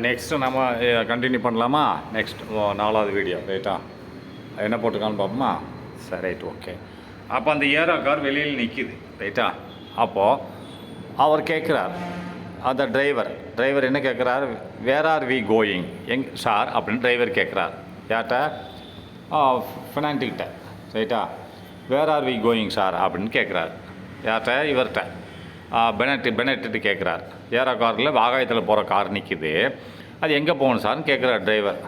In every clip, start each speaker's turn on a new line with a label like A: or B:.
A: Next நம்ம continue பண்ணலாமா? Next 4வது வீடியோ ரைட்டா? என்ன போட்டிருக்கான்னு பார்ப்போமா? சரி, ரைட், ஓகே. அப்போ அந்த ஏரோ கார் வெளியில் நிற்கிது ரைட்டா? அப்போது அவர் கேட்குறார், அந்த டிரைவர் என்ன கேட்குறார்? Where are we going sir அப்படின்னு டிரைவர் கேட்குறார். யார்கிட்ட? ஃபினான்ட்டிக்கிட்ட ரைட்டா? Where are we going sir அப்படின்னு கேட்குறாரு. யார்கிட்ட? இவர்கிட்ட, பெனட்டு கேட்குறார். ஏரோ காரில் ஆகாயத்தில் போகிற கார் நிற்கிது, அது எங்கே போகணும் சார்னு கேட்குறார் டிரைவர்.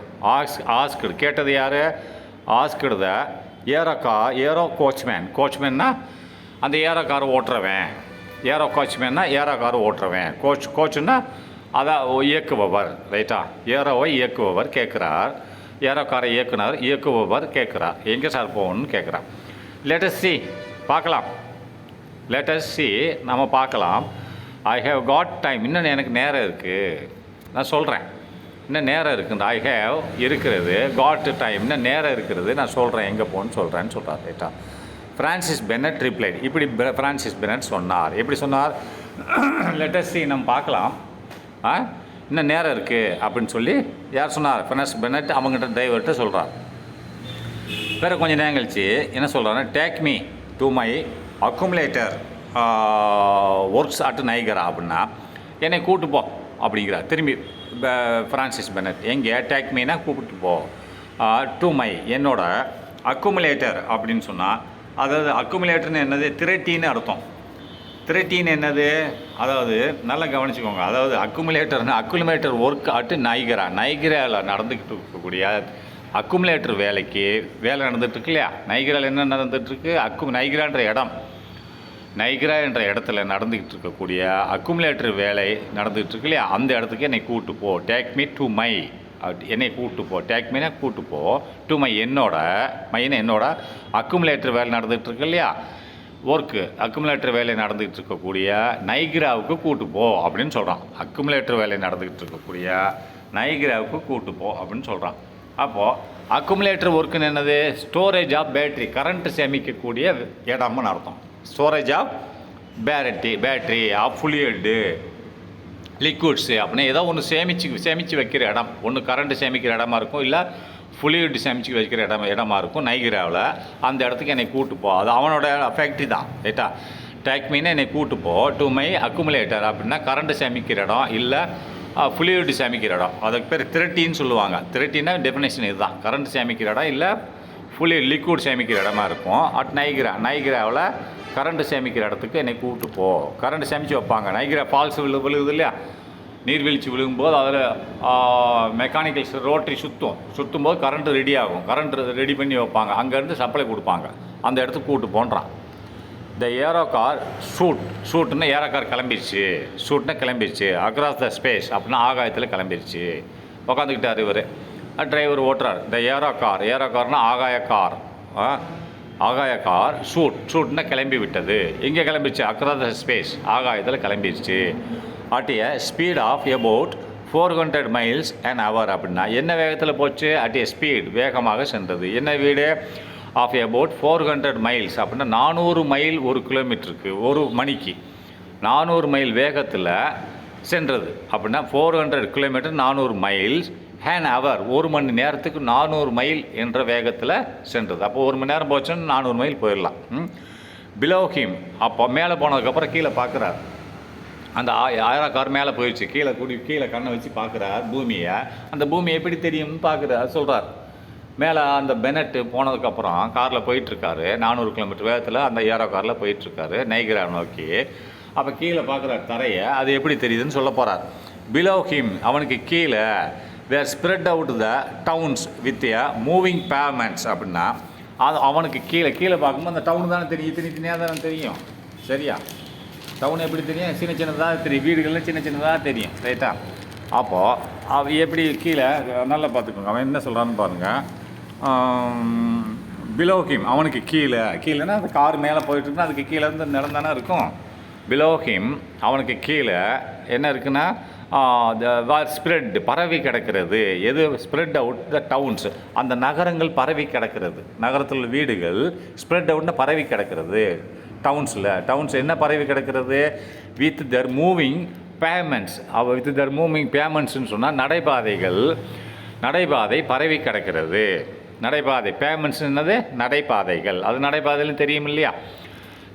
A: ஆஸ்கிடு கேட்டது யார்? ஆஸ்கிடு த ஏரோ கோச்மேன்னா அந்த ஏரோ காரை ஓட்டுறவன். ஏரோ கோச்மேன்னா ஏரோ காரை ஓட்டுறவன். கோச்சுன்னா அதை இயக்குபவர் ரைட்டா? ஏரோவை இயக்குபவர் கேட்குறார். ஏரோ காரை இயக்குபவர் கேட்குறார், எங்கே சார் போகணும்னு கேட்குறார். லெட்டஸ் சி, பார்க்கலாம். லெட்டஸ் சி, நம்ம பார்க்கலாம். ஐ ஹேவ் காட் டைம், இன்னும் எனக்கு நேரம் இருக்குது. நான் சொல்கிறேன், இன்னும் நேரம் இருக்குது. ஐ ஹேவ் இருக்கிறது, காட் டைம் இன்னும் நேரம் இருக்கிறது, நான் சொல்கிறேன் எங்கே போகணுன்னு சொல்கிறேன்னு சொல்கிறார் ரைட்டா? ஃப்ரான்சிஸ் பெனட் ரிப்ளைட், இப்படி ஃப்ரான்சிஸ் பெனட் சொன்னார். எப்படி சொன்னார்? லெட்டஸ் சி, நம்ம பார்க்கலாம், இன்னும் நேரம் இருக்குது அப்படின்னு சொல்லி யார் சொன்னார்? ஃப்ரான்சிஸ் பெனட் அவங்ககிட்ட டிரைவர்கிட்ட சொல்கிறார். வேறு கொஞ்சம் நேரம் கழிச்சு என்ன சொல்கிறாருன்னா, take me to my accumulator works at Niagara அப்படின்னா, என்னை கூப்பிட்டு போ அப்படிங்கிறார். திரும்பி ஃப்ரான்சிஸ் பெனட் எங்கே? டேக் மீனா கூப்பிட்டு போ, டு மை என்னோட அக்குமுலேட்டர் அப்படின்னு சொன்னால், அதாவது அக்குமுலேட்டர்னு என்னது? திரட்டின்னு அர்த்தம். திரட்டின்னு என்னது? அதாவது நல்லா கவனிச்சுக்கோங்க. அதாவது அக்குமுலேட்டர் ஒர்க் அட்டு நைகராவில் நடந்துக்கிட்டு இருக்கக்கூடிய அக்குமுலேட்டர் வேலை நடந்துகிட்ருக்கு இல்லையா? நைகராவில் என்ன நடந்துகிட்ருக்கு? நைகரா என்ற இடத்துல நடந்துக்கிட்டு இருக்கக்கூடிய அக்குமுலேட்டர் வேலை நடந்துகிட்ருக்கு இல்லையா? அந்த இடத்துக்கு என்னை கூப்பிட்டு போ. டேக் மீ டு மை, என்னை கூப்பிட்டு போ. டேக் மீனா கூப்பிட்டு போ, டு மை என்னோட அக்குமுலேட்டர் வேலை நடந்துகிட்ருக்கு இல்லையா? அக்குமுலேட்டர் வேலை நடந்துகிட்டு இருக்கக்கூடிய நைகராவுக்கு கூட்டு போ அப்படின்னு சொல்கிறான். அக்குமுலேட்டர் வேலை நடந்துகிட்டு இருக்கக்கூடிய நைகராவுக்கு கூட்டு போ அப்படின்னு சொல்கிறான். அப்போது அக்குமுலேட்டர் ஒர்க்குன்னு என்னது? ஸ்டோரேஜ் ஆஃப் பேட்ரி, கரண்ட்டு சேமிக்கக்கூடிய இடம்னு அர்த்தம். Storage of battery of fluid liquids அப்படின்னா ஏதோ ஒன்று சேமித்து வைக்கிற இடம். ஒன்று கரண்ட்டு சேமிக்கிற இடமா இருக்கும், இல்லை ஃப்ளூயிட் சேமித்து வைக்கிற இடமா இருக்கும். நைகராவில் அந்த இடத்துக்கு என்னை கூட்டு போ, அது அவனோட ஃபேக்ட்ரி தான் ரைட்டா? டேக் மீனா என்னை கூட்டு போ, டு மை அக்குமுலேட்டர் அப்படின்னா கரண்ட்டு சேமிக்கிற இடம், இல்லை ஃப்ளூயிட் சேமிக்கிற இடம். அதுக்கு பேர் திரட்டின்னு சொல்லுவாங்க. திரட்டின்னா டெஃபினேஷன் இதுதான், கரண்ட் சேமிக்கிற இடம் இல்லை லிக்விட் சேமிக்கிற இடமா இருக்கும். நைகராவில் கரண்ட்டு சேமிக்கிற இடத்துக்கு என்னை கூப்பிட்டு போ. கரண்ட்டு சேமித்து வைப்பாங்க. நைகரா ஃபால்ஸ் விழுகுது இல்லையா? நீர்வீழ்ச்சி விழுகும்போது அதில் மெக்கானிக்கல் ரோட்டரி சுற்றும் போது கரண்ட்டு ரெடி ஆகும். கரண்ட்டு ரெடி பண்ணி வைப்பாங்க, அங்கேருந்து சப்ளை கொடுப்பாங்க. அந்த இடத்துக்கு கூப்பிட்டு போன்றான். த ஏரோ கார் ஷூட்னா ஏரோ கார் கிளம்பிடுச்சு. அக்ராஸ் த ஸ்பேஸ் அப்படின்னா ஆகாயத்தில் கிளம்பிடுச்சு. உக்காந்துக்கிட்டார் இவர், டிரைவர் ஓட்டுறார். த ஏரோ கார்னா ஆகாய கார் ஷூட்னா கிளம்பி விட்டது. எங்கே கிளம்பிடுச்சு? அக்ராஸ் த ஸ்பேஸ், ஆகாயத்தில் கிளம்பிடுச்சு. At a speed of about 400 miles an hour அப்படின்னா என்ன வேகத்தில் போச்சு? அட் எ ஸ்பீட், வேகமாக சென்றது. என்ன வீடு? ஆஃப் அபவுட் 400 miles அப்படின்னா 400 மைல் ஒரு கிலோமீட்டருக்கு, ஒரு மணிக்கு 400 மைல் வேகத்தில் சென்றது. அப்படின்னா 400 கிலோமீட்டர் 400 miles an hour, ஒரு மணி நேரத்துக்கு 400 மைல் என்ற வேகத்தில் சென்றது. அப்போ ஒரு மணி நேரம் போச்சுன்னு 400 மைல் போயிடலாம். பிலோ ஹிம், அப்போ மேலே போனதுக்கப்புறம் கீழே பார்க்குறார். அந்த ஏரோ கார் மேலே போயிடுச்சு. கீழே கண்ணை வச்சு பார்க்குறார் பூமியை. அந்த பூமி எப்படி தெரியும்னு பார்க்குறார், சொல்கிறார். மேலே அந்த பெனட்டு போனதுக்கப்புறம் காரில் போயிட்டுருக்காரு 400 கிலோமீட்டர் வேகத்தில் அந்த ஏரோ காரில் போயிட்டுருக்காரு நைகரா நோக்கி. அப்போ கீழே பார்க்குறார் தரையை, அது எப்படி தெரியுதுன்னு சொல்ல போகிறார். பிலோ ஹிம், அவனுக்கு கீழே where spread out the towns with a moving pavements அப்படின்னா அது அவனுக்கு கீழே பார்க்கும்போது அந்த டவுன் தானே தெரியும், தனியாக தானே தெரியும். சரியா? டவுன் எப்படி தெரியும்? சின்னதாக தெரியும். வீடுகள்லாம் சின்னதாக தெரியும் ரைட்டா? அப்போது அவன் எப்படி கீழே நல்லா பார்த்துக்கோங்க. அவன் என்ன சொல்கிறான்னு பாருங்கள். பிலோ ஹிம், அவனுக்கு கீழேன்னா அந்த கார் மேலே போயிட்டுருக்குன்னா அதுக்கு கீழே இருந்து நிலம் தானே இருக்கும். பிலோ ஹிம், அவனுக்கு கீழே என்ன இருக்குன்னா ஸ்ப்ரெட், பரவி கிடக்கிறது. எது? ஸ்ப்ரெட் அவுட் த டவுன்ஸ், அந்த நகரங்கள் பரவி கிடக்கிறது. நகரத்தில் வீடுகள் ஸ்ப்ரெட் அவுட்னா பரவி கிடக்கிறது. டவுன்ஸ் என்ன பரவி கிடக்கிறது? With the moving payments with the moving பேமெண்ட்ஸ்னு சொன்னால் நடைபாதை பரவி கிடக்கிறது. நடைபாதை பேமெண்ட்ஸ் என்னது? நடைபாதைகள். அது நடைபாதையிலும் தெரியும் இல்லையா?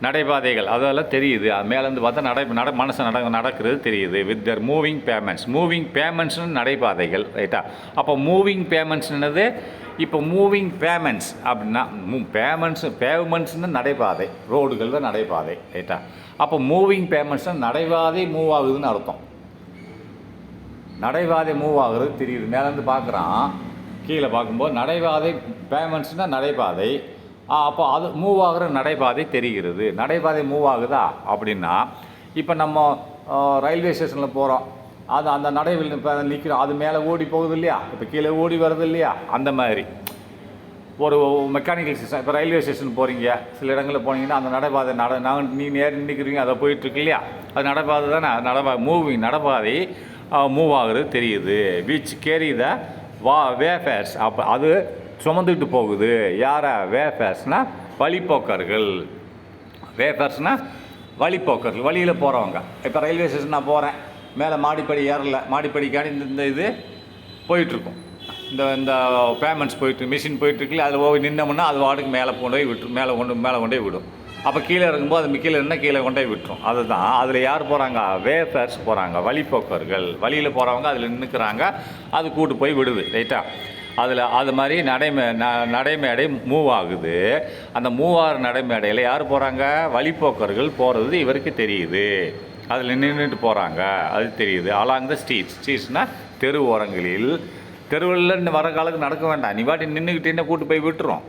A: நடைபாதைகள் அதெல்லாம் தெரியுது. மேலேருந்து பார்த்தா மனசு நடக்கிறது தெரியுது. வித் தர் மூவிங் பேமெண்ட்ஸ்னு நடைபாதைகள், ரைட்டா? அப்போ மூவிங் பேமெண்ட்ஸ் என்னது? இப்போ மூவிங் பேமெண்ட்ஸ் அப்படின்னா பேமெண்ட்ஸ்னு நடைபாதை, ரோடுகள் தான் நடைபாதை, ரைட்டா? அப்போ மூவிங் பேமெண்ட்ஸ்னால் நடைபாதை மூவ் ஆகுதுன்னு அர்த்தம். நடைபாதை மூவ் ஆகுறது தெரியுது. மேலேருந்து பார்க்குறான், கீழே பார்க்கும்போது நடைபாதை பேமெண்ட்ஸ்னால் நடைபாதை. அப்போ அது மூவ் ஆகிற நடைபாதை தெரிகிறது. நடைபாதை மூவ் ஆகுதா அப்படின்னா, இப்போ நம்ம ரயில்வே ஸ்டேஷனில் போகிறோம், அது அந்த நடைவில் இப்போ நிற்கிறோம், அது மேலே ஓடி போகுது இல்லையா? இப்போ கீழே ஓடி வருது இல்லையா? அந்த மாதிரி ஒரு மெக்கானிக்கல் சிஸ்டம். இப்போ ரயில்வே ஸ்டேஷன் போகிறீங்க, சில இடங்களில் போனீங்கன்னா அந்த நடைபாதை நீ நேரம் நிற்கிறீங்க, அதை போயிட்டுருக்கு இல்லையா? அது நடைபாதை தானே. நடைபாதை மூவ் ஆகுறது தெரியுது. Which carry the wayfarers. அப்போ அது சுமந்துக்கிட்டு போகுது. யாரை? வேஃபேர்ஸ்னால் வழிப்போக்கர்கள். வேஃபேர்ஸ்னால் வழிப்போக்கர்கள், வழியில் போகிறவங்க. இப்போ ரயில்வே ஸ்டேஷன் நான் போகிறேன், மேலே மாடிப்படி ஏறல, மாடிப்படிக்காண்டி இந்த இது போயிட்டுருக்கும், இந்த பேமெண்ட்ஸ் போயிட்டு மிஷின் போயிட்டுருக்குல்ல, அதில் போய் நின்னோம்னா அது வாட்டுக்கு மேலே கொண்டு போய் மேலே கொண்டு போய் விடும். அப்போ கீழே இருக்கும்போது அது கீழே இருந்தால் கீழே கொண்டு போய் விட்டுரும். அதுதான் அதில் யார் போகிறாங்க? வேஃபேர்ஸ் போகிறாங்க, வழிப்போக்கர்கள். வழியில் போகிறவங்க அதில் நின்றுக்கிறாங்க, அது கூட்டு போய் விடுது, ரைட்டா? அதில் அது மாதிரி நடைமேடை மூவ் ஆகுது. அந்த மூவாறு நடைமேடையில் யார் போகிறாங்க? வழிப்போக்கர்கள் போகிறது இவருக்கு தெரியுது. அதில் நின்றுட்டு போகிறாங்க, அது தெரியுது. அலாங் த ஸ்ட்ரீட்ஸ்னால் தெரு ஓரங்களில். தெருவில் வர காலத்துக்கு நடக்க வேண்டாம், நீ வாட்டி நின்றுக்கிட்டே கூட்டு போய் விட்டுரும்,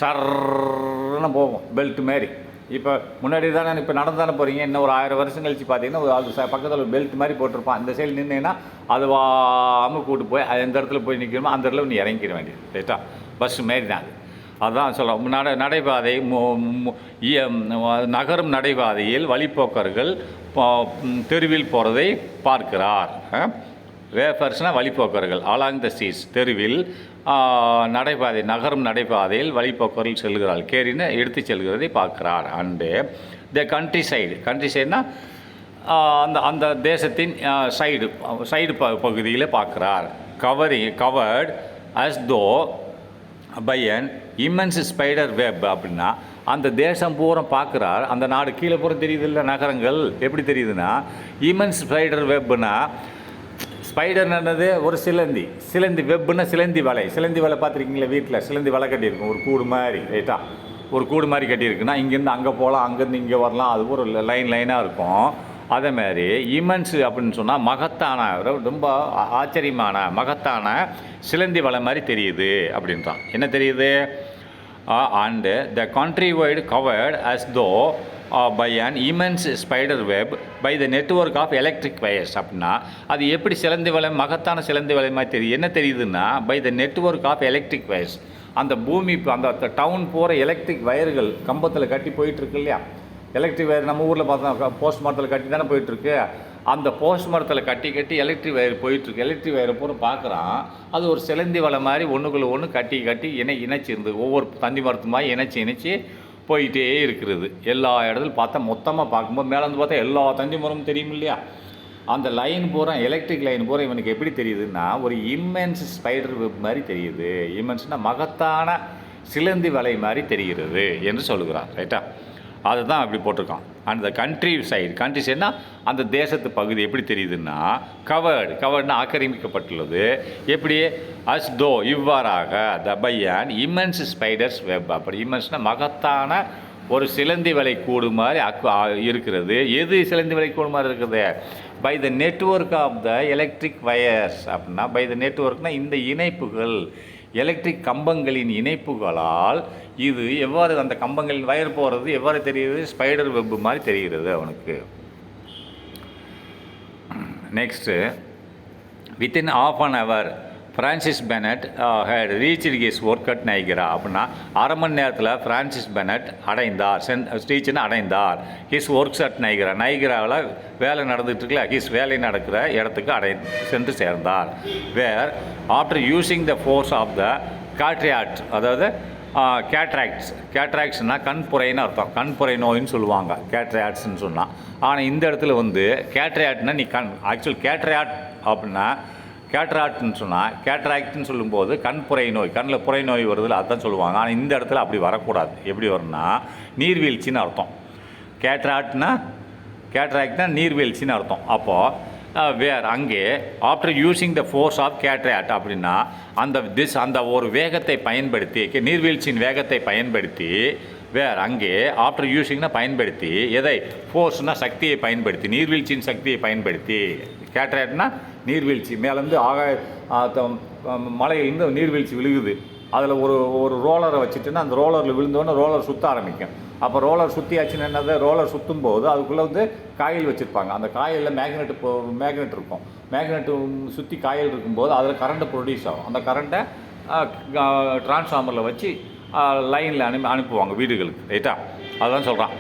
A: சர்ன்னு போகும் பெல்ட் மாரி. இப்போ முன்னாடி தானே, இப்போ நடந்து தானே போகிறீங்க, இன்னும் ஒரு 1000 வருஷம் கழிச்சு பார்த்தீங்கன்னா அது பக்கத்தில் ஒரு பெல்ட் மாதிரி போட்டிருப்பான். இந்த சைடு நின்னீங்கன்னா அது வாமல் கூட்டு போய் எந்த இடத்துல போய் நிற்கணுமோ அந்த இடத்துல நீ இறங்கிக்கிற வேண்டியது, ரைட்டா? பஸ்ஸு மாரி தான் அது. அதுதான் சொல்ல நடைபாதை நகரும் நடைபாதையில் வழிப்போக்கர்கள் தெருவில் போகிறதை பார்க்கிறார். வேஃபர்ஸ்னால் வழிப்போக்கர்கள். அலாங் த ஸ்ட்ரீட்ஸ் தெருவில் நகரும் நடைபாதையில் வழிப்போக்கர்கள் செல்கிறார். கேரின்னு எடுத்து செல்கிறதை பார்க்கிறார். அண்டு த கண்ட்ரி சைடுனா அந்த தேசத்தின் சைடு பகுதியில் பார்க்குறார். Covered as though by an immense spider web. அப்படின்னா அந்த தேசம் பூரா பார்க்குறார். அந்த நாடு கீழே பூரா தெரியுது இல்லை, நகரங்கள் எப்படி தெரியுதுன்னா, இம்மென்ஸ் ஸ்பைடர் வெப்னா, ஸ்பைடர் என்னது? ஒரு சிலந்தி வெப்புன்னா சிலந்தி வலை பார்த்துருக்கீங்களா? வீட்டில் சிலந்தி வலை கட்டியிருக்கும், ஒரு கூடு மாதிரி, ரைட்டா? ஒரு கூடு மாதிரி கட்டியிருக்குன்னா இங்கேருந்து அங்கே போகலாம், அங்கேருந்து இங்கே வரலாம், அது ஒரு லைனாக இருக்கும். அதேமாதிரி இமன்ஸு அப்படின்னு சொன்னால் மகத்தான, ரொம்ப ஆச்சரியமான மகத்தான சிலந்தி வலை மாதிரி தெரியுது அப்படின்றான். என்ன தெரியுது? And the country wide covered as though by an immense spider web by the network of electric wires. அப்படின்னா அது எப்படி சிலந்தி வலை, மகத்தான சிலந்தி வலை மாதிரி தெரியுது? என்ன தெரியுதுன்னா, by the network of electric wires. அந்த பூமி அந்த டவுன் போகிற எலக்ட்ரிக் வயர்கள் கம்பத்தில் கட்டி போயிட்டுருக்கு இல்லையா? எலக்ட்ரிக் வயர் நம்ம ஊரில் பார்த்தா போஸ்ட் மரத்தில் கட்டி தானே போயிட்டுருக்கு. அந்த போஸ்ட் மரத்தில் கட்டி எலக்ட்ரிக் வயர் போயிட்டுருக்கு. எலக்ட்ரிக் வயரை பூரா பார்க்குறான், அது ஒரு சிலந்தி வலை மாதிரி ஒன்றுக்குள்ளே ஒன்று கட்டி இணைச்சிருந்து ஒவ்வொரு தந்தி மரத்து மாதிரி இணைச்சி போயிட்டே இருக்கிறது. எல்லா இடத்துல பார்த்தா மொத்தமாக பார்க்கும்போது மேலே வந்து பார்த்தா எல்லா தந்தி மரமும் தெரியும் இல்லையா? அந்த லைன் பூரா, எலக்ட்ரிக் லைன் பூரா இவனுக்கு எப்படி தெரியுதுன்னா, ஒரு இம்மென்ஸ் ஸ்பைடர் வெப் மாதிரி தெரியுது. இம்மென்ஸ்னால் மகத்தான சிலந்தி வலை மாதிரி தெரிகிறது என்று சொல்லுகிறார், ரைட்டா? அதுதான் அப்படி போட்டிருக்கான். அந்த கண்ட்ரி சைடுனா அந்த தேசத்து பகுதி எப்படி தெரியுதுன்னா, கவர்டுனா ஆக்கிரமிக்கப்பட்டுள்ளது. எப்படி? அஸ் தோ இவ்வாறாக the by an immense spiders web. அப்படி இம்மென்ஸ்னால் மகத்தான ஒரு சிலந்தி வலை கூடு மாதிரி இருக்கிறது. எது சிலந்தி வலை கூடு மாதிரி இருக்குது? By the network of the electric wires. அப்படின்னா பை த நெட்வொர்க்னால் இந்த இணைப்புகள், எலக்ட்ரிக் கம்பங்களின் இணைப்புகளால் இது எவ்வாறு அந்த கம்பங்களின் வயர் போகிறது எவ்வாறு தெரியுது? ஸ்பைடர் வெப் மாதிரி தெரிகிறது அவனுக்கு. Next, within half an hour Francis Bennett had reached his work at Niagara. அப்படின்னா அரை மணி நேரத்தில் ஃப்ரான்சிஸ் பெனட் அடைந்தார். ஹிஸ் ஒர்க்ஸ் அட் நைகராவில் வேலை நடந்துகிட்ருக்குல, வேலை நடக்கிற இடத்துக்கு சென்று சேர்ந்தார். Where after using the force of the cataract, அதாவது கேட்ராக்ட்ஸ்னால் கண்புரைன்னு அர்த்தம். கண்புரை நோயின்னு சொல்லுவாங்க கேட்ராக்ட்ஸ்ன்னு சொன்னால். ஆனால் இந்த இடத்துல வந்து கேட்ராக்ட்னா நீ ஆக்சுவல் கேட்ராக்ட் அப்படின்னா கேட்ராக்ட்னு சொன்னால் கேட்ராக்ட்னு சொல்லும்போது கண்புரை நோய், கண்ணில் புரை நோய் வருதில்ல, அதுதான் சொல்லுவாங்க. ஆனால் இந்த இடத்துல அப்படி வரக்கூடாது. எப்படி வரும்னா நீர்வீழ்ச்சின்னு அர்த்தம். கேட்ராக்ட்னா நீர்வீழ்ச்சின்னு அர்த்தம். அப்போது வேர் அங்கே after using the force of cataract அப்படின்னா அந்த ஒரு வேகத்தை பயன்படுத்தி, நீர்வீழ்ச்சியின் வேகத்தை பயன்படுத்தி, வேர் அங்கே ஆஃப்டர் யூஸிங்னா பயன்படுத்தி, எதை ஃபோர்ஸ்னால் சக்தியை பயன்படுத்தி, நீர்வீழ்ச்சியின் சக்தியை பயன்படுத்தி. கேட்ராக்ட்னா நீர்வீழ்ச்சி மேலேருந்து மலையிலேருந்து நீர்வீழ்ச்சி விழுகுது. அதில் ஒரு ரோலரை வச்சுட்டுன்னா அந்த ரோலரில் விழுந்தோன்னே ரோலர் சுற்ற ஆரம்பிக்கும். அப்போ ரோலர் சுற்றியாச்சுன்னு என்னது, ரோலர் சுற்றும் போது அதுக்குள்ளே வந்து காயில் வச்சுருப்பாங்க. அந்த காயிலில் மேக்னெட் இருக்கும். மேக்னெட்டு சுற்றி காயில் இருக்கும்போது அதில் கரண்ட்டு ப்ரொடியூஸ் ஆகும். அந்த கரண்ட்டை டிரான்ஸ்ஃபார்மரில் வச்சு லைனில் அனுப்புவாங்க வீடுகளுக்கு. ரைட்டா? அதுதான் சொல்கிறான்.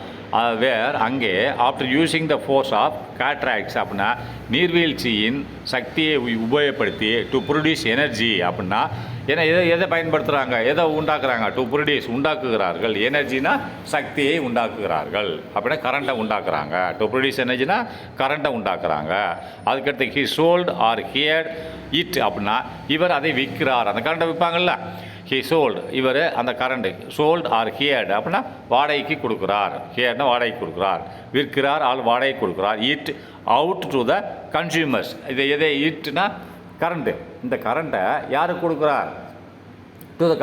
A: வேர் அங்கே after using the force of cataracts அப்படின்னா நீர்வீழ்ச்சியின் சக்தியை உபயோகப்படுத்தி டு ப்ரொடியூஸ் எனர்ஜி அப்படின்னா ஏன்னா எதை பயன்படுத்துகிறாங்க, எதை உண்டாக்குறாங்க, டு ப்ரொடியூஸ் உண்டாக்குகிறார்கள். எனர்ஜினா சக்தியை உண்டாக்குகிறார்கள் அப்படின்னா கரண்ட்டை உண்டாக்குறாங்க. டு ப்ரொடியூஸ் எனர்ஜினா கரண்ட்டை உண்டாக்குறாங்க. அதுக்கடுத்து he sold or heard it அப்படின்னா இவர் அதை விற்கிறார். அந்த கரண்ட்டை விற்பாங்கள்ல, ஹி சோல்டு இவர் அந்த கரண்ட்டு, சோல்டு ஆர் ஹியர்டு அப்படின்னா வாடகைக்கு கொடுக்குறார். ஹியர்னா வாடகைக்கு கொடுக்குறார், விற்கிறார் ஆள் வாடகைக்கு கொடுக்குறார். It out to the consumers. எதை இட்னா கரண்ட்டு. இந்த கரண்ட்டை யாருக்கு கொடுக்குறார்? டு த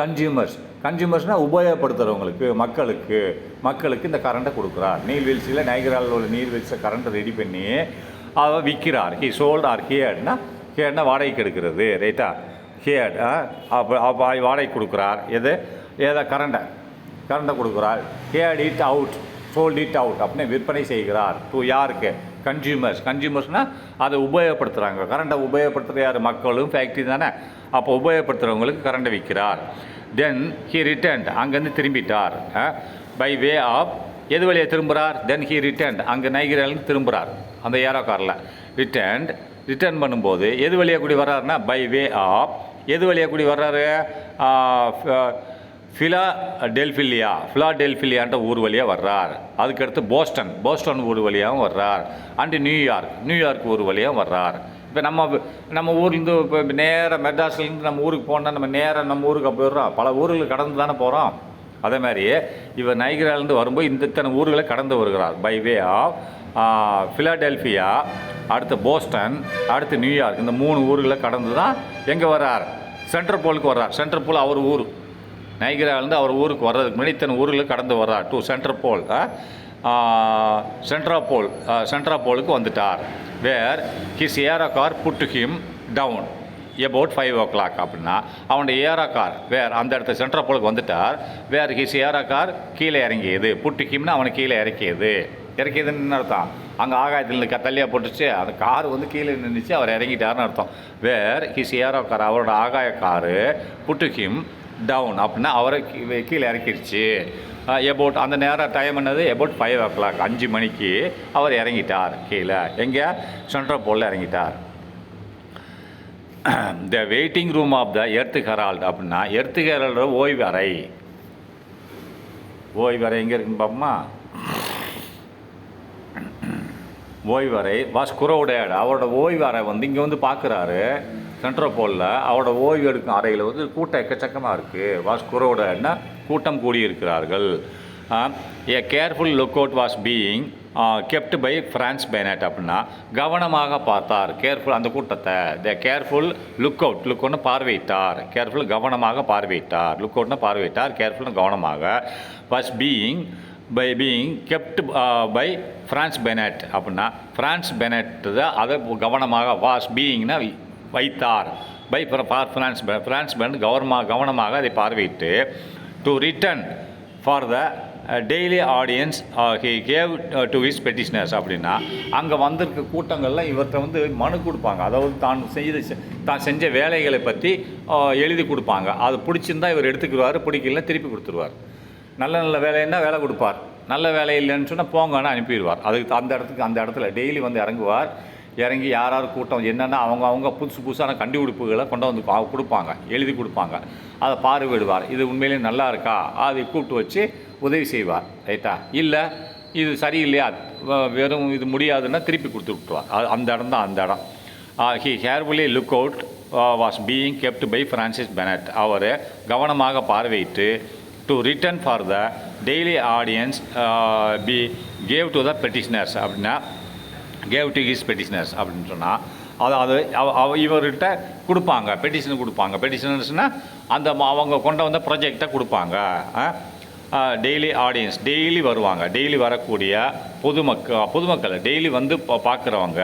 A: கன்சியூமர்ஸ்னால் உபயோகப்படுத்துகிறவங்களுக்கு, மக்களுக்கு இந்த கரண்ட்டை கொடுக்குறார். நீர்வீழ்ச்சியில் நைகராவில் உள்ள நீர்வீழ்ச்சியில் கரண்ட்டை ரெடி பண்ணி அதை விற்கிறார். ஹி சோல்டு ஆர் ஹியர்ட்னா வாடகைக்கு எடுக்கிறது. ரைட்டா? ஹியர்ட் அப்போ வாடகை கொடுக்குறார். எதை கரண்ட்டை கொடுக்குறார். Heard it out, sold it out அப்படின்னு விற்பனை செய்கிறார். டு யாருக்கு? கன்சியூமர்ஸ்னால் அதை உபயோகப்படுத்துகிறாங்க. கரண்ட்டை உபயோகப்படுத்துகிற யார்? மக்களும், ஃபேக்ட்ரி தானே. அப்போ உபயோகப்படுத்துகிறவங்களுக்கு கரண்ட்டை விற்கிறார். தென் ஹி ரிட்டர்ன்ட் அங்கேருந்து திரும்பிட்டார். பை வே ஆஃப் எது வழியாக திரும்புகிறார்? தென் ஹி ரிட்டர்ன்ட் அங்கே நைகராலேருந்து திரும்புகிறார் அந்த ஏரோ காரில். ரிட்டர்ன் பண்ணும்போது எது வழியாக கூடி வர்றாருன்னா பை வே ஆஃப் எது வழியாக கூடி வர்றாரு? ஃபிலாடெல்ஃபிலியான்ற ஊர் வழியாக வர்றார். அதுக்கடுத்து போஸ்டன் ஊர் வழியாகவும் வர்றார். அண்டு நியூயார்க் ஊர் வழியாகவும் வர்றார். இப்போ நம்ம ஊர்லேருந்து இப்போ நேராக மெட்ராஸ்லேருந்து நம்ம ஊருக்கு போனால் நம்ம நேராக நம்ம ஊருக்கு போயிடுறோம். பல ஊர்களுக்கு கடந்து தானே போகிறோம். அதே மாதிரி இவர் நைகராலேருந்து வரும்போது இத்தனை ஊர்களை கடந்து வருகிறார். பை வே ஆஃப் ஃபிலாடெல்ஃபியா, அடுத்து போஸ்டன், அடுத்து நியூயார்க். இந்த 3 ஊர்களை கடந்து தான் எங்கே வர்றார்? சென்ட்ரல் போலுக்கு வர்றார். சென்ட்ரல் போல் அவர் ஊர். நைகராலேருந்து அவர் ஊருக்கு வர்றதுக்கு முன்னாடி இத்தனை ஊர்களை கடந்து வர்றார். டு சென்ட்ரல் போல், சென்ட்ரல் போலுக்கு வந்துட்டார். Where his aero car put him down about 5 o'clock அப்படின்னா அவனுடைய ஏரோ கார் வேர் அந்த இடத்துல சென்ட்ரல் போலுக்கு வந்துட்டார். வேர் ஹிஸ் ஏரோ கார் கீழே இறங்கியது. புட்டு ஹிம்னா அவனை கீழே இறக்கியதுன்னு அர்த்தம். அங்கே ஆகாயத்தில் தள்ளியாக போட்டுச்சு, அந்த கார் வந்து கீழே நின்றுச்சு, அவர் இறங்கிட்டார்னு அர்த்தம். வேர் ஹிஸ் ஏரோ கார் அவரோட ஆகாய காரு புட்டு ஹிம் டவுன் அப்படின்னா அவரை கீழே இறக்கிடுச்சு. எபவுட் அந்த நேரம் டைம் என்னது? about 5 o'clock 5 மணிக்கு அவர் இறங்கிட்டார் கீழே. எங்கே? சென்ட்ரல் போலில் இறங்கிட்டார். The waiting room of the Earth Herald அப்படின்னா எர்த் ஹெரால்டு ஓய்வு அறை எங்கே இருக்குன்னு பார்ப்போமா? ஓய்வு அறை வாஸ் குரோடட். அவரோட ஓய்வு அறை வந்து இங்கே வந்து பார்க்குறாரு சென்ட்ரல் போலில். அவரோட ஓய்வு எடுக்கும் அறையில் வந்து கூட்டம் எக்கச்சக்கமாக இருக்குது. வாஸ் குரோடட்னா கூட்டம் கூடியிருக்கிறார்கள். A careful look out was being kept by Francis Bennett அப்படின்னா கவனமாக பார்த்தார். கேர்ஃபுல் அந்த கூட்டத்தை. த கேர்ஃபுல் லுக் அவுட்னு பார்வையிட்டார். கேர்ஃபுல் கவனமாக பார்வையிட்டார். லுக் அவுட்னா பார்வையிட்டார். கேர்ஃபுல்னு கவனமாக. Was being kept by Francis Bennett அப்படின்னா ஃப்ரான்ஸ் பெனட் தான் அதை கவனமாக. வாஸ் பீயிங்னா வைத்தார். பை ஃப்ரான்ஸ் பெனட் கவனமாக அதை பார்வையிட்டு to return for the daily audience he gave to his petitioners அப்படின்னா அங்கே வந்திருக்க கூட்டங்கள்லாம் இவர்கிட்ட வந்து மனு கொடுப்பாங்க. அதாவது தான் செஞ்ச வேலைகளை பற்றி எழுதி கொடுப்பாங்க. அது பிடிச்சிருந்தா இவர் எடுத்துக்கிடுவார், பிடிக்கலன்னா திருப்பி கொடுத்துருவார். நல்ல வேலைன்னா வேலை கொடுப்பார், நல்ல வேலை இல்லைன்னு சொன்னால் போங்கன்னு அனுப்பிடுவார். அதுக்கு அந்த இடத்துல டெய்லி வந்து இறங்குவார். இறங்கி யார் யார் கூட்டம் என்னென்னா அவங்க புதுசான கண்டுபிடிப்புகளை கொண்டு வந்து கொடுப்பாங்க, எழுதி கொடுப்பாங்க. அதை பார்வையிடுவார். இது உண்மையிலேயே நல்லா இருக்கா, அதை கூப்பிட்டு வச்சு உதவி செய்வார். ரைட்டா? இல்லை இது சரியில்லையா, வெறும் இது முடியாதுன்னா திருப்பி கொடுத்து விட்டுருவார். அந்த இடம் தான் அந்த இடம். He carefully look out was being kept by Francis Bennett. அவர் கவனமாக பார்வையிட்டு to return for the daily audience be gave to the petitioners அப்படின்னா கேவ் டு ஹிஸ் பெட்டிஷனர்ஸ் அப்படின்னு சொன்னால் அது இவர்கிட்ட கொடுப்பாங்க, பெட்டிஷன் கொடுப்பாங்க. பெட்டிஷனர்ஸ்னால் அந்த அவங்க கொண்டு வந்த ப்ராஜெக்டை கொடுப்பாங்க. டெய்லி ஆடியன்ஸ் டெய்லி வருவாங்க, டெய்லி வரக்கூடிய பொதுமக்கள் டெய்லி வந்து பார்க்குறவங்க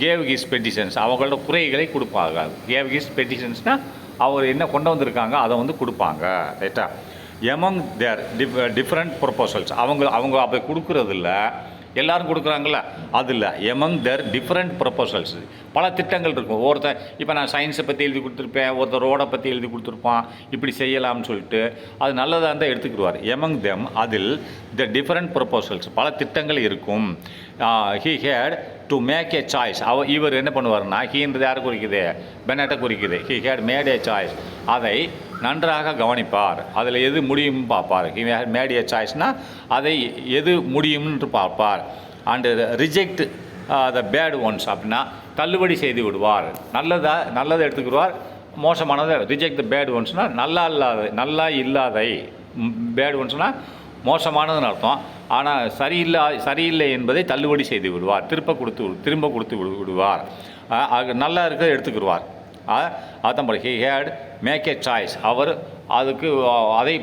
A: கேவ் ஹிஸ் பெட்டிஷன்ஸ் அவங்களோட குறைகளை கொடுப்பாங்க. கேவ் ஹிஸ் பெட்டிஷன்ஸ்னால் அவர் என்ன கொண்டு வந்திருக்காங்க அதை வந்து கொடுப்பாங்க. ரைட்டா? எமங் தேர் டிஃப்ரெண்ட் ப்ரொபோசல்ஸ் அவங்க அப்படி கொடுக்குறதில்ல, எல்லோரும் கொடுக்குறாங்கள, அது இல்லை. எமங் தேர் டிஃப்ரெண்ட் ப்ரொபோசல்ஸ் பல திட்டங்கள் இருக்கும். ஒருத்தர் இப்போ நான் சயின்ஸை பற்றி எழுதி கொடுத்துருப்பேன், ஒருத்தர் ரோடை பற்றி எழுதி கொடுத்துருப்பான், இப்படி செய்யலாம்னு சொல்லிட்டு அது நல்லதாக இருந்தால் எடுத்துக்கிடுவார். எமங் தெம் அதில் த டிஃப்ரெண்ட் ப்ரொபோசல்ஸ் பல திட்டங்கள் இருக்கும். He had to make a choice. இவர் என்ன பண்ணுவார்னா, ஹீன்றது யாரை குறிக்குது, பெனட்டை குறிக்குது. He had made a choice. அதை நன்றாக கவனிப்பார், அதில் எது முடியும்னு பார்ப்பார். ஹீ ஹேட் மேட் ஏ சாய்ஸ்னால் அதை எது முடியும்னு பார்ப்பார். And reject the bad ones அப்படின்னா தள்ளுபடி செய்து விடுவார். நல்லதை எடுத்துக்கிடுவார், மோசமானதை ரிஜெக்ட் த பேட் ஒன்ஸ்னால் நல்லா இல்லாதை. பேட் ஒன்ஸ்னால் மோசமானதுன்னு அர்த்தம். ஆனால் சரியில்லை என்பதை தள்ளுபடி செய்து விடுவார், திரும்ப கொடுத்து விடுவார். நல்லா இருக்கிறத எடுத்துக்கிடுவார். அதான் he had make a choice. அவர் அதை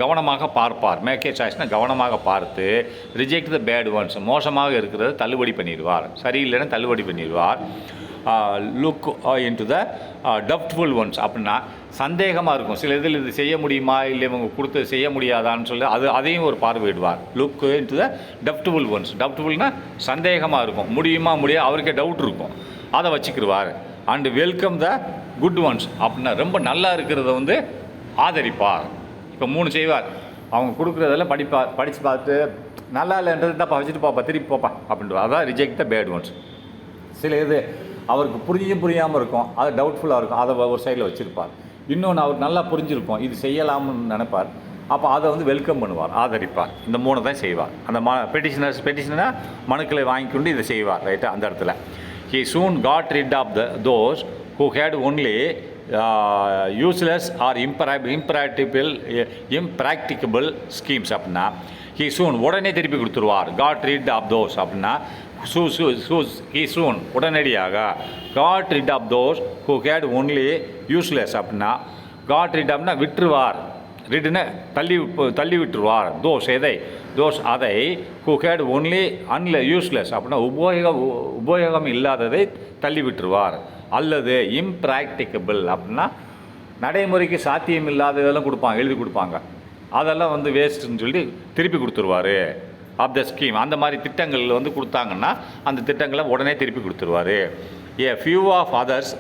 A: கவனமாக பார்ப்பார். மேக் ஏ சாய்ஸ்னால் கவனமாக பார்த்து ரிஜெக்ட் த பேட் ஒன்ஸ் மோசமாக இருக்கிறத தள்ளுபடி பண்ணிடுவார், சரியில்லைன்னா தள்ளுபடி பண்ணிடுவார். Look into the doubtful once அப்படின்னா சந்தேகமாக இருக்கும், சில இதில் இது செய்ய முடியுமா இல்லை இவங்க கொடுத்து செய்ய முடியாதான்னு சொல்லி அதையும் ஒரு பார்வையிடுவார். Look into the doubtful ones. டவுட்ஃபுல்னால் சந்தேகமாக இருக்கும், முடியுமா அவருக்கே டவுட் இருக்கும், அதை வச்சுக்கிடுவார். And welcome the good ones அப்படின்னா ரொம்ப நல்லா இருக்கிறத வந்து ஆதரிப்பார். இப்போ 3 செய்வார். அவங்க கொடுக்குறதெல்லாம் படித்து பார்த்து நல்லா இல்லைன்றது தான்ப்பா வச்சுட்டு பாப்பா, திருப்பி போப்பா அப்படின்ட்டு அதான் ரிஜெக்ட் த பேட் ஒன்ஸ். சில இது அவருக்கு புரியாமல் இருக்கும், அது டவுட்ஃபுல்லாக இருக்கும், அதை ஒரு சைடில் வச்சுருப்பார். இன்னொன்று அவர் நல்லா புரிஞ்சிருக்கும், இது செய்யலாம்னு நினைப்பார், அப்போ அதை வந்து வெல்கம் பண்ணுவார், ஆதரிப்பார். இந்த 3 தான் செய்வார். அந்த பெட்டிஷனர்னா மனுக்களை வாங்கிக்கொண்டு இதை செய்வார். ரைட்டாக? அந்த இடத்துல he soon got rid of those who had only useless or impracticable schemes அப்படின்னா he soon உடனே திருப்பி கொடுத்துருவார். got rid of those அப்படின்னா he soon உடனடியாக got rid of those who had only useless அப்படின்னா got rid ofனா விட்டுருவார். ரிட்னு தள்ளி விட்டுருவார். அதை who had only யூஸ்லெஸ் அப்படின்னா உபயோகம் இல்லாததை தள்ளி விட்டுருவார். அல்லது இம்ப்ராக்டிகபிள் அப்படின்னா நடைமுறைக்கு சாத்தியம் இல்லாததெல்லாம் கொடுப்பாங்க, எழுதி கொடுப்பாங்க, அதெல்லாம் வந்து வேஸ்ட்டுன்னு சொல்லி திருப்பி கொடுத்துருவார். ஆஃப் த ஸ்கீம் அந்த மாதிரி திட்டங்கள் வந்து கொடுத்தாங்கன்னா அந்த திட்டங்களை உடனே திருப்பி கொடுத்துருவார். A few of others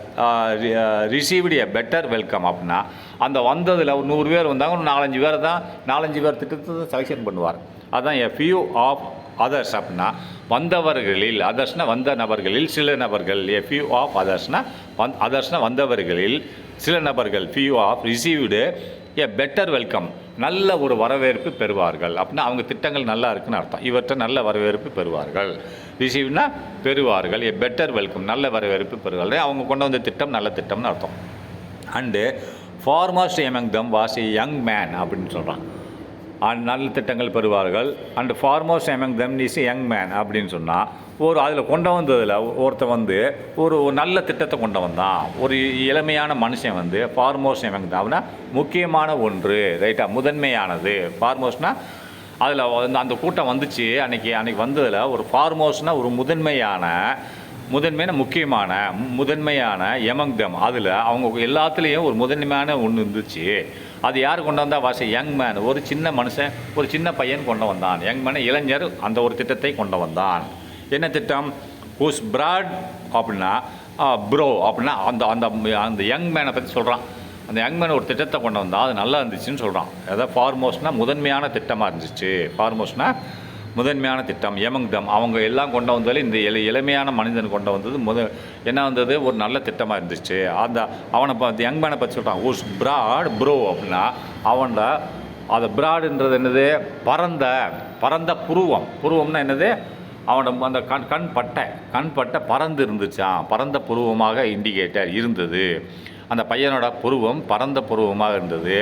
A: received a better welcome அப்படின்னா அந்த வந்ததில் ஒரு 100 பேர் வந்தாங்க, ஒரு 4-5 பேர் திட்டத்தை செலெக்ஷன் பண்ணுவார். அதுதான் எ ஃபியூ ஆஃப் அதர்ஸ் அப்படின்னா வந்தவர்களில், அதர்ஸ்னால் வந்த நபர்களில் சில நபர்கள். எ ஃபியூ ஆஃப் அதர்ஸ்னால் வந்தவர்களில் சில நபர்கள். Few of received a better welcome நல்ல ஒரு வரவேற்பு பெறுவார்கள் அப்படின்னா அவங்க திட்டங்கள் நல்லா இருக்குன்னு அர்த்தம். இவற்றை நல்ல வரவேற்பு பெறுவார்கள். ரிசீவ்னா பெறுவார்கள். எ பெட்டர் வெல்கம் நல்ல வரவேற்பு பெறுவார்கள். அவங்க கொண்டு வந்த திட்டம் நல்ல திட்டம்னு அர்த்தம். And foremost among them was a young man அப்படின்னு சொல்கிறான். நல்ல திட்டங்கள் பெறுவார்கள். And foremost among them is young man அப்படின்னு சொன்னால் அதில் கொண்டு வந்ததில் ஒருத்தர் வந்து ஒரு நல்ல திட்டத்தை கொண்டு வந்தான். ஒரு இளமையான மனுஷன் வந்து ஃபார்மோஸ்ட் எமங் தம் அப்படின்னா முக்கியமான ஒன்று. ரைட்டாக? முதன்மையானது. ஃபார்மோஸ்ட்னால் அதில் அந்த கூட்டம் வந்துச்சு அன்றைக்கி வந்ததில் ஒரு ஃபார்மோஸ்ட்னால் ஒரு முதன்மையான எமங் தம் அதில் அவங்க எல்லாத்துலேயும் ஒரு முதன்மையான ஒன்று இருந்துச்சு. அது யார் கொண்டு வந்தால் வாஸ் யங் மேன் ஒரு சின்ன மனுஷன், ஒரு சின்ன பையன் கொண்டு வந்தான். யங் மேன் இளைஞர் அந்த ஒரு திட்டத்தை கொண்டு வந்தான். என்ன திட்டம்? ஹூஸ் பிராட் அப்படின்னா ப்ரோ அப்படின்னா அந்த யங் மேனை பற்றி சொல்கிறான். அந்த யங் மேன் ஒரு திட்டத்தை கொண்டு வந்தால் அது நல்லா இருந்துச்சுன்னு சொல்கிறான். அதாவது ஃபார்மோஸ்ட்னால் முதன்மையான திட்டமாக இருந்துச்சு. ஃபார்மோஸ்ட்னால் முதன்மையான திட்டம் எமங் தம். அவங்க எல்லாம் கொண்டு வந்ததில் இந்த இளமையான மனிதன் கொண்டு வந்தது என்ன வந்தது, ஒரு நல்ல திட்டமாக இருந்துச்சு. அவனை யங் மேனை பற்றி சொல்கிறான், ஊஸ் பிராட் ப்ரோ அப்படின்னா அவனோட அது பிராடுன்றது என்னது, பரந்த புருவம்னா என்னது, அவனோட அந்த கண் பட்டை பறந்து இருந்துச்சான், பரந்த புருவமாக இண்டிகேட்டர் இருந்தது. அந்த பையனோட புருவம் பரந்த புருவமாக இருந்தது.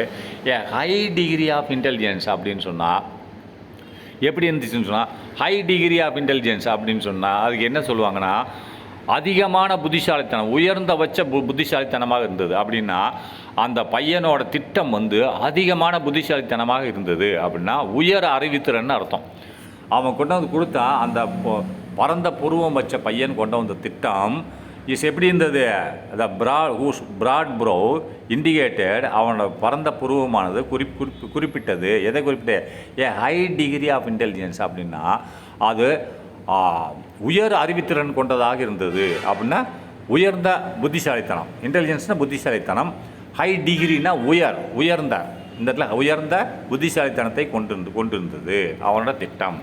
A: ஹை டிகிரி ஆஃப் இன்டெலிஜென்ஸ் அப்படின்னு சொன்னால் எப்படி இருந்துச்சுன்னு சொன்னால், ஹை டிகிரி ஆஃப் இன்டெலிஜென்ஸ் அப்படின்னு சொன்னால் அதுக்கு என்ன சொல்லுவாங்கன்னா, அதிகமான புத்திசாலித்தனம், உயர்ந்தபட்ச புத்திசாலித்தனமாக இருந்தது. அப்படின்னா அந்த பையனோட திட்டம் அதிகமான புத்திசாலித்தனமாக இருந்தது அப்படின்னா உயர் அறிவுத்திறன்னு அர்த்தம். அவன் கொண்டு வந்து கொடுத்தா அந்த பரந்த புருவம் வச்ச பையன் கொண்டு வந்த திட்டம் எப்படி இருந்தது, த பிராட் ப்ரோ இண்டிகேட்டட், அவனோட பரந்த புருவமானது குறிப்பிட்டது. எதை குறிப்பிட்ட, ஹை டிகிரி ஆஃப் இன்டெலிஜென்ஸ் அப்படின்னா அது உயர் அறிவுத்திறன் கொண்டதாக இருந்தது. அப்படின்னா உயர்ந்த புத்திசாலித்தனம், இன்டெலிஜென்ஸ்னால் புத்திசாலித்தனம், ஹை டிகிரினா உயர்ந்த, இந்த இடத்துல உயர்ந்த புத்திசாலித்தனத்தை கொண்டிருந்தது அவனோட திட்டம்.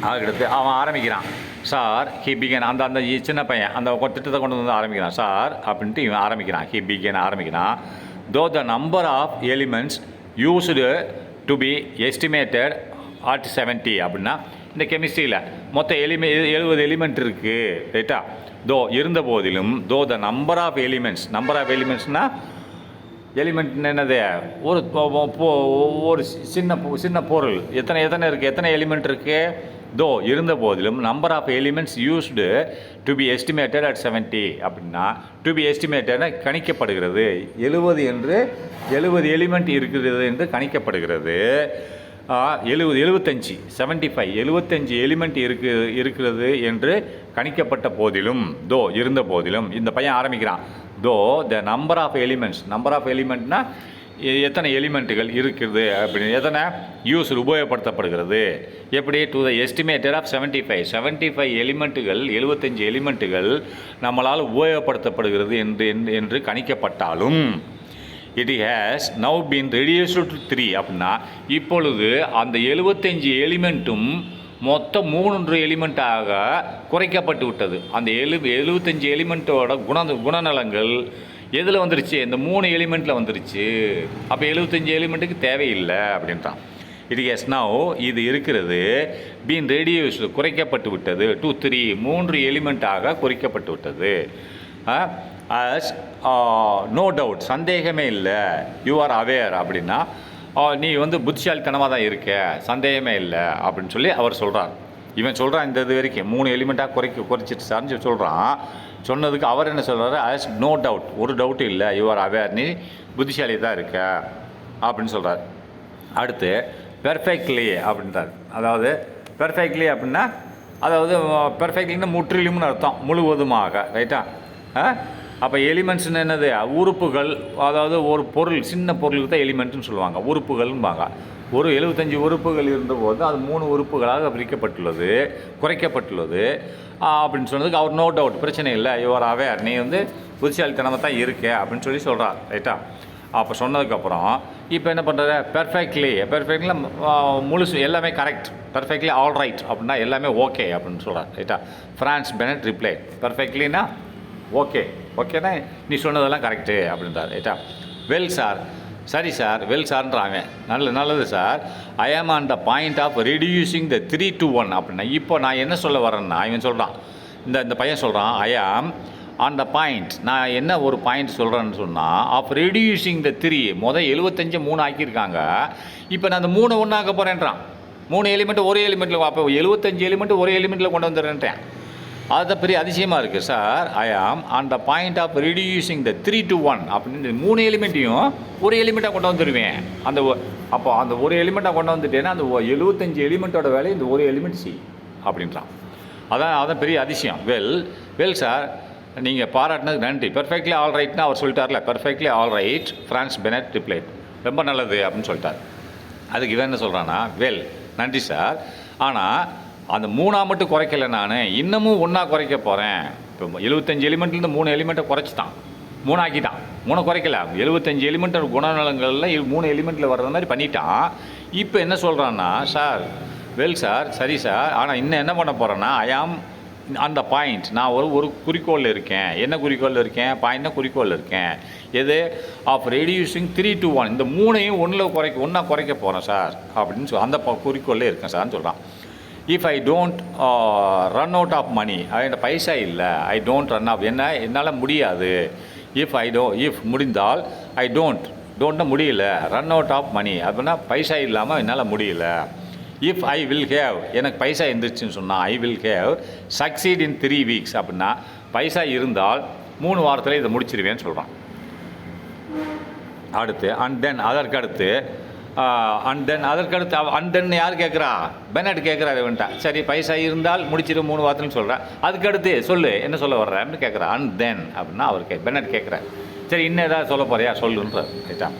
A: அதுக்கடுத்து அவன் ஆரம்பிக்கிறான், சார் ஹி பிகன், அந்த சின்ன பையன் அந்த திட்டத்தை கொண்டு வந்து ஆரம்பிக்கிறான், சார் அப்படின்ட்டு இவன் ஆரம்பிக்கிறான். ஹி பிகன் ஆரம்பிக்கிறான், though the number of elements used to be estimated at 70 அப்படின்னா இந்த கெமிஸ்ட்ரியில் மொத்தம் 70 எலிமெண்ட் இருக்குது ரைட்டா. இருந்த போதிலும் த நம்பர் ஆஃப் எலிமெண்ட்ஸ்னால் எலிமெண்ட் என்னது, ஒரு சின்ன பொருள் எத்தனை இருக்குது, எத்தனை எலிமெண்ட் இருக்குது. இருந்த போதிலும் number of elements used to be estimated at 70 அப்படின்னா டு பி எஸ்டிமேட்டட் கணிக்கப்படுகிறது. 70 எலிமெண்ட் இருக்கிறது என்று கணிக்கப்படுகிறது. 75 எலிமெண்ட் இருக்கிறது என்று கணிக்கப்பட்ட போதிலும் இருந்த போதிலும் இந்த பையன் ஆரம்பிக்கிறான், த நம்பர் ஆஃப் எலிமெண்ட்னா எத்தனை எலிமெண்ட்டுகள் இருக்குது அப்படின்னு, எத்தனை உபயோகப்படுத்தப்படுகிறது, எப்படி டு த எஸ்டிமேட்டட் ஆஃப் 75 எலிமெண்ட்டுகள், 75 எலிமெண்ட்டுகள் நம்மளால் உபயோகப்படுத்தப்படுகிறது என்று கணிக்கப்பட்டாலும் it has now been reduced to 3 அப்படின்னா இப்பொழுது அந்த 75 எலிமெண்ட்டும் மொத்தம் 3 எலிமெண்ட்டாக குறைக்கப்பட்டு விட்டது. அந்த 75 எலிமெண்ட்டோட குணநலங்கள் எதில் வந்துருச்சு, இந்த 3 எலிமெண்ட்டில் வந்துருச்சு. அப்போ 75 எலிமெண்ட்டுக்கு தேவையில்லை அப்படின்றான். இட் ஹேஸ் நவ் இது இருக்கிறது பீன் ரெடியூஸ்டு குறைக்கப்பட்டு விட்டது டு 3 எலிமெண்ட்டாக குறைக்கப்பட்டு விட்டது. அஸ் நோ டவுட் சந்தேகமே இல்லை, யூ ஆர் அவேர் அப்படின்னா நீ புத்திசாலித்தனமாக தான் இருக்க, சந்தேகமே இல்லை அப்படின்னு சொல்லி அவர் சொல்கிறார். இவன் சொல்கிறான் இந்த இது வரைக்கும் 3 எலிமெண்ட்டாக குறைச்சிட்டு சார்னு சொல்கிறான். சொன்னதுக்கு அவர் என்ன சொல்கிறாரு, அஸ் நோ டவுட், ஒரு டவுட்டு இல்லை, யூ ஆர் அவேர், நீ புத்திசாலி தான் இருக்க அப்படின்னு சொல்கிறார். அடுத்து பெர்ஃபெக்ட்லி அப்படின்றார். அதாவது பெர்ஃபெக்ட்லி அப்படின்னா பெர்ஃபெக்ட்லின்னா முற்றிலும்னு அர்த்தம், முழுவதுமாக ரைட்டா. அப்போ எலிமெண்ட்ஸ்னு என்னது, உறுப்புகள். அதாவது ஒரு பொருள், சின்ன பொருளுக்கு தான் எலிமெண்ட்னு சொல்லுவாங்க, உறுப்புகள்பாங்க. ஒரு 75 உறுப்புகள் இருந்தபோது அது 3 உறுப்புகளாக குறைக்கப்பட்டுள்ளது அப்படின்னு சொன்னதுக்கு அவர் நோ டவுட், பிரச்சனை இல்லை, யுவர் அவேர், நீ புத்திசாலித்தனமாக தான் இருக்க அப்படின்னு சொல்லி சொல்கிறார் ரைட்டா. அப்போ சொன்னதுக்கப்புறம் இப்போ என்ன பண்ணுறது, பெர்ஃபெக்ட்லி முழுசு எல்லாமே கரெக்ட், பெர்ஃபெக்ட்லி ஆல் ரைட் அப்படின்னா எல்லாமே ஓகே அப்படின்னு சொல்கிறார் ரைட்டா. ஃப்ரான்ஸ் பெனட் ரிப்ளை, பெர்ஃபெக்ட்லினா ஓகேனா நீ சொன்னதெல்லாம் கரெக்டு அப்படின்றார் ரைட்டா. வெல் சார், சரி சார், வெல் சார்ன்றாங்க, நல்லது sir. I am on the point of reducing the 3 to 1 அப்படின்னா இப்போ நான் என்ன சொல்ல வரேன்னா, இவன் சொல்கிறான், இந்த பையன் சொல்கிறான், ஐ ஆம் ஆன் த பாயிண்ட், நான் என்ன ஒரு பாயிண்ட் சொல்கிறேன்னு சொன்னால் ஆஃப் ரெடியூசிங் த 3, 75 3 ஆக்கியிருக்காங்க, இப்போ நான் அந்த 3 1 ஆக்க போகிறேன்றான். 3 எலிமெண்ட் ஒரு எலிமெண்ட்டில், அப்போ 75 எலிமெண்ட் ஒரு எலிமெண்ட்டில் கொண்டு வந்துடுறேன்ட்டேன். அதுதான் பெரிய அதிசயமாக இருக்குது sir. I am on the point of reducing the 3 to 1 அப்படின்னு 3 எலிமெண்ட்டையும் ஒரு எலிமெண்ட்டாக கொண்டு வந்துடுவேன். அப்போ அந்த ஒரு எலிமெண்ட்டாக கொண்டு வந்துட்டேன்னா அந்த 75 எலிமெண்ட்டோட வேலையை இந்த ஒரு எலிமெண்ட் சி அப்படின்றான். அதான் பெரிய அதிசயம். வெல் சார், நீங்கள் பாராட்டினதுக்கு நன்றி. பெர்ஃபெக்ட்லி ஆல் ரைட்னா அவர் சொல்லிட்டார்ல, perfectly all right, Francis Bennett replied, ரொம்ப நல்லது அப்படின்னு சொல்லிட்டார். அதுக்கு இவன் என்ன சொல்கிறான்னா, வெல் நன்றி சார், ஆனால் அந்த 3 மட்டும் குறைக்கலை, நான் இன்னமும் 1 குறைக்க போகிறேன். இப்போ 75 எலிமெண்ட்லேருந்து 3 எலிமெண்ட்டை குறைச்சிட்டான், 3 ஆக்கிட்டான். 3 குறைக்கல, 75 எலிமெண்ட் குணநலங்களில் 3 எலிமெண்ட்டில் வர்ற மாதிரி பண்ணிட்டான். இப்போ என்ன சொல்கிறான்னா, சார் வெல் சார், சரி சார், ஆனால் இன்னும் என்ன பண்ண போகிறேன்னா ஐ ஆம் அந்த பாயிண்ட். நான் ஒரு குறிக்கோளில் இருக்கேன். என்ன குறிக்கோளில் இருக்கேன்? பாயிண்ட்னா குறிக்கோளில் இருக்கேன். எது? ஆஃப் ரெடியூசிங் 3 to 1, இந்த 3ஐயும் ஒன்றா குறைக்க போகிறேன் சார் அப்படின்னு அந்த குறிக்கோளில் இருக்கேன் சார்னு சொல்கிறான். If I don't run out of money, என்கிட்ட பைசா இல்லை, ஐ டோன்ட் ரன் ஆஃப், என்னால் முடியாது. இஃப் முடிந்தால் ஐ டோன்ட்னா முடியல, ரன் அவுட் ஆஃப் மணி அப்படின்னா பைசா இல்லாமல் என்னால் முடியல. இஃப் ஐ வில் ஹேவ், எனக்கு பைசா இருந்துச்சுன்னு சொன்னால் I will have succeed in 3 weeks, அப்படின்னா பைசா இருந்தால் 3 வாரத்தில் இதை முடிச்சிருவேன்னு சொல்கிறான். அடுத்து அண்ட் தென் அதற்கடுத்து யார் கேட்குறா? பெனட் கேட்குறாரு இவன்ட்டா. சரி, பைசா இருந்தால் முடிச்சிரு 3 வாரத்துன்னு சொல்கிறேன். அதுக்கடுத்து சொல்லு, என்ன சொல்ல வர்றேன்னு கேட்குறா. அண்ட் தென் அப்படின்னா அவர் பெனட் கேட்குறாரு. சரி, இன்னும் ஏதாவது சொல்ல போறியா சொல்லுன்ற ரைட்டா.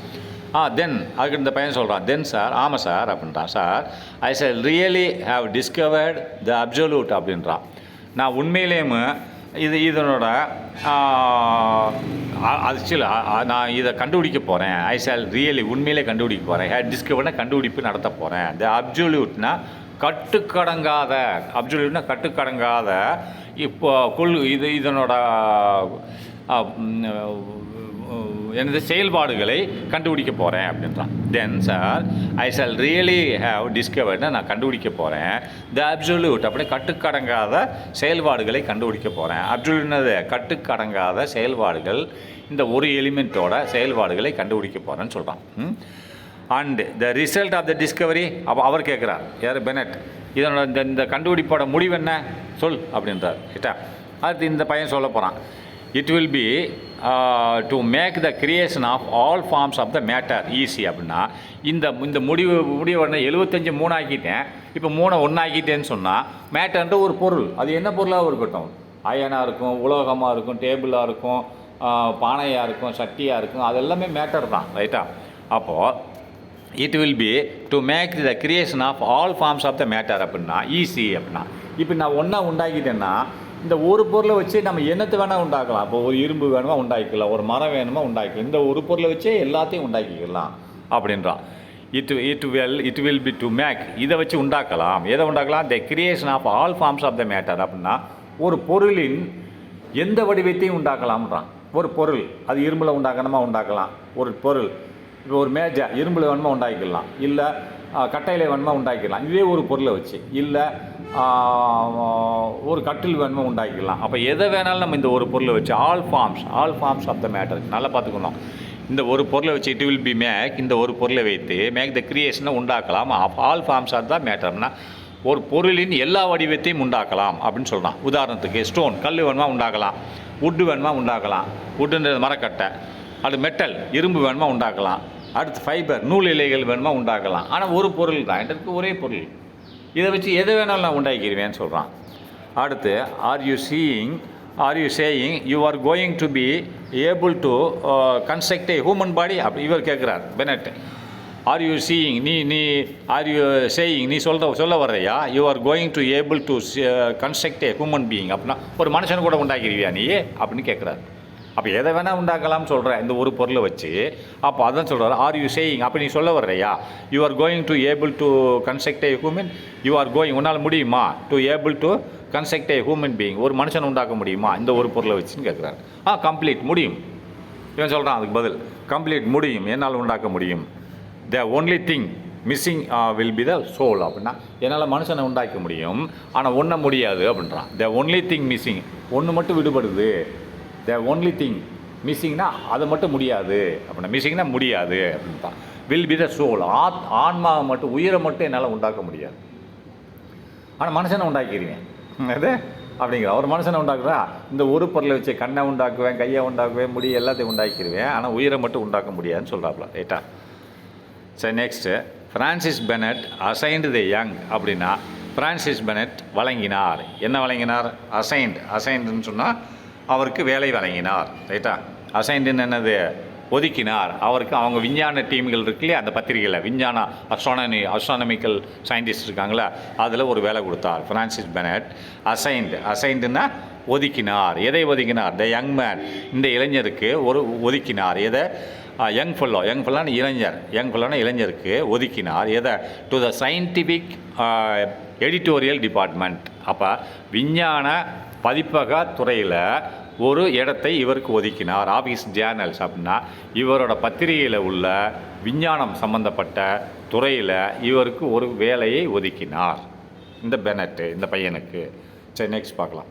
A: தென் அதுக்கு இந்த பையன் சொல்கிறான். தென் சார், ஆமாம் சார் அப்படின்றான். Sir, I shall really have discovered the absolute அப்படின்றான். நான் உண்மையிலேயும் இதனோட நான் இதை கண்டுபிடிக்க போகிறேன். ஐ ஷால் ரியலி, உண்மையிலே கண்டுபிடிக்க போகிறேன். டிஸ்கவர்னா கண்டுபிடிப்பு நடத்த போகிறேன். த அப்சல்யூட்னா கட்டுக்கடங்காத, அப்சல்யூட்னா கட்டுக்கடங்காத இப்போ இதனோட எனது செயல்பாடுகளை கண்டுபிடிக்க போகிறேன் அப்படின்றான். Then sir, I shall really have டிஸ்கவர்ட்னா நான் கண்டுபிடிக்க போகிறேன். த அப்சல்யூட் அப்படியே கட்டுக்கடங்காத செயல்பாடுகளை கண்டுபிடிக்க போகிறேன். அப்சல்யூட்னது கட்டுக்கடங்காத செயல்பாடுகள், இந்த ஒரு எலிமெண்ட்டோட செயல்பாடுகளை கண்டுபிடிக்க போகிறேன்னு சொல்கிறான். And the result of the discovery, அப்போ அவர் கேட்குறார், யார்? பெனட். இதனோட இந்த கண்டுபிடிப்போட முடிவு என்ன சொல் அப்படின்றார். ரைட்டா. அடுத்து இந்த பையன் சொல்ல போகிறான். It will be to make the creation of all forms of the matter easy அப்படின்னா இந்த முடிவு உடனே 75 3 ஆக்கிட்டேன், இப்போ 3 1 ஆக்கிட்டேன்னு சொன்னால் மேட்டர்ன்ற ஒரு பொருள், அது என்ன பொருளாக இருக்கட்டும், அயனாக இருக்கும், உலோகமாக இருக்கும், டேபிளாக இருக்கும், பானையாக இருக்கும், சட்டியாக இருக்கும், அது எல்லாமே மேட்டர் தான். ரைட்டா. அப்போது it will be to make the creation of all forms of the matter அப்படின்னா ஈஸி அப்படின்னா, இப்போ நான் ஒன்றா உண்டாக்கிட்டேன்னா இந்த ஒரு பொருளை வச்சு நம்ம என்னத்தை வேணால் உண்டாக்கலாம். இப்போ ஒரு இரும்பு வேணுமா உண்டாக்கிக்கலாம், ஒரு மரம் வேணுமா உண்டாக்கலாம், இந்த ஒரு பொருளை வச்சே எல்லாத்தையும் உண்டாக்கிக்கலாம் அப்படின்றான். It will be to make, இதை வச்சு உண்டாக்கலாம். எதை உண்டாக்கலாம்? The creation of all forms of the matter அப்படின்னா ஒரு பொருளின் எந்த வடிவத்தையும் உண்டாக்கலாம்ன்றான். ஒரு பொருள் அது இரும்பில் உண்டாக்கணுமா உண்டாக்கலாம். ஒரு பொருள் இப்போ ஒரு மேஜை இரும்பில் வேணுமா உண்டாக்கிக்கலாம், இல்லை கட்டையில் வேணுமா உண்டாக்கிக்கலாம், இதே ஒரு பொருளை வச்சு, இல்லை ஒரு கட்டில் வேணுமா உண்டாக்கிக்கலாம். அப்போ எதை வேணாலும் நம்ம இந்த ஒரு பொருளை வச்சு all forms of the matter நல்லா பார்த்துக்கணும். இந்த ஒரு பொருளை வச்சு இட் வில் பி மேக், இந்த ஒரு பொருளை வைத்து மேக் த கிரியேஷனை உண்டாக்கலாம். ஆல் ஃபார்ம்ஸ் ஆஃப் த மேட்டர்னா ஒரு பொருளின் எல்லா வடிவத்தையும் உண்டாக்கலாம் அப்படின்னு சொல்கிறான். உதாரணத்துக்கு ஸ்டோன், கல் வேணுமா உண்டாக்கலாம், வுட்டு வேணுமா உண்டாக்கலாம், வுட்டுன்றது மரக்கட்டை, அது மெட்டல் இரும்பு வேணுமா உண்டாக்கலாம், அடுத்து ஃபைபர் நூல் இலைகள் வேணுமா உண்டாக்கலாம். ஆனால் ஒரு பொருள் தான், எனக்கு ஒரே பொருள், இதை வச்சு எதை வேணாலும் நான் உண்டாக்கிடுவேன்னு சொல்கிறான். அடுத்து are you saying you are going to be able to construct a human body அப்படி இவர் கேட்குறார் பெனட். ஆர் யூ சேயிங் நீ சொல்ல வர்றையா you are going to able to construct a human being அப்படின்னா ஒரு மனுஷன் கூட உண்டாக்கிடுவியா நீ அப்படின்னு கேட்குறாரு. அப்போ எதை வேணால் உண்டாக்கலாம்னு சொல்கிறேன் இந்த ஒரு பொருளை வச்சு. அப்போ அதான் சொல்கிறார் ஆர் யூ சேயிங், அப்போ நீ சொல்ல வர்றையா you are going to able to construct a human, you are going உன்னால் முடியுமா to able to construct a human being, ஒரு மனுஷன் உண்டாக்க முடியுமா இந்த ஒரு பொருளை வச்சுன்னு கேட்குறாரு. கம்ப்ளீட் முடியும் இவன் சொல்கிறான். அதுக்கு பதில் கம்ப்ளீட் முடியும், என்னால் உண்டாக்க முடியும். The only thing missing will be the soul அப்படின்னா என்னால் மனுஷனை உண்டாக்க முடியும், ஆனால் ஒன்றை முடியாது அப்படின்றான். த ஒன்லி திங் மிஸ்ஸிங், ஒன்று மட்டும் விடுபடுது. த ஒன்லி திங் மிஸ்ஸிங்னா அதை மட்டும் முடியாது அப்படின்னா, மிஸ்ஸிங்னா முடியாது அப்படின்ட்டான். வில் பி த சோல், ஆன்மாவை மட்டும், உயிரை மட்டும் என்னால் உண்டாக்க முடியாது, ஆனால் மனுஷனை உண்டாக்கிடுவேன் அது அப்படிங்கிற. ஒரு மனுஷனை உண்டாக்குறா இந்த ஒரு பொருளை வச்சு கண்ணை உண்டாக்குவேன், கையை உண்டாக்குவேன், முடி எல்லாத்தையும் உண்டாக்கிடுவேன், ஆனால் உயிரை மட்டும் உண்டாக்க முடியாதுன்னு சொல்கிறாப்புல. ரைட்டா. சரி, next Francis Bennett assigned the young அப்படின்னா ஃப்ரான்சிஸ் பெனட் வழங்கினார். என்ன வழங்கினார்? அசைன்டுன்னு சொன்னால் அவருக்கு வேலை வழங்கினார். ரைட்டா. அசைன்டுன்னு என்னது? ஒதுக்கினார். அவருக்கு அவங்க விஞ்ஞான டீம்கள் இருக்கு இல்லையா, அந்த பத்திரிகையில் விஞ்ஞான அஸ்ட்ரானமிக்கல் சயின்டிஸ்ட் இருக்காங்களா, அதில் ஒரு வேலை கொடுத்தார் ஃப்ரான்சிஸ் பெனட். அசைன்டுன்னா ஒதுக்கினார். எதை ஒதுக்கினார்? த யங் மேன், இந்த இளைஞருக்கு ஒரு ஒதுக்கினார். எதை? யங் ஃபெல்லோனா இளைஞருக்கு ஒதுக்கினார். எதை? To the scientific editorial department. அப்போ விஞ்ஞான பதிப்பக துறையில் ஒரு இடத்தை இவருக்கு ஒதுக்கினார். ஆஃபீஸ் ஜேர்னல்ஸ் அப்படின்னா இவரோட பத்திரிகையில் உள்ள விஞ்ஞானம் சம்பந்தப்பட்ட துறையில் இவருக்கு ஒரு வேலையை ஒதுக்கினார் இந்த பெனட், இந்த பையனுக்கு. சரி, நெக்ஸ்ட் பார்க்கலாம்.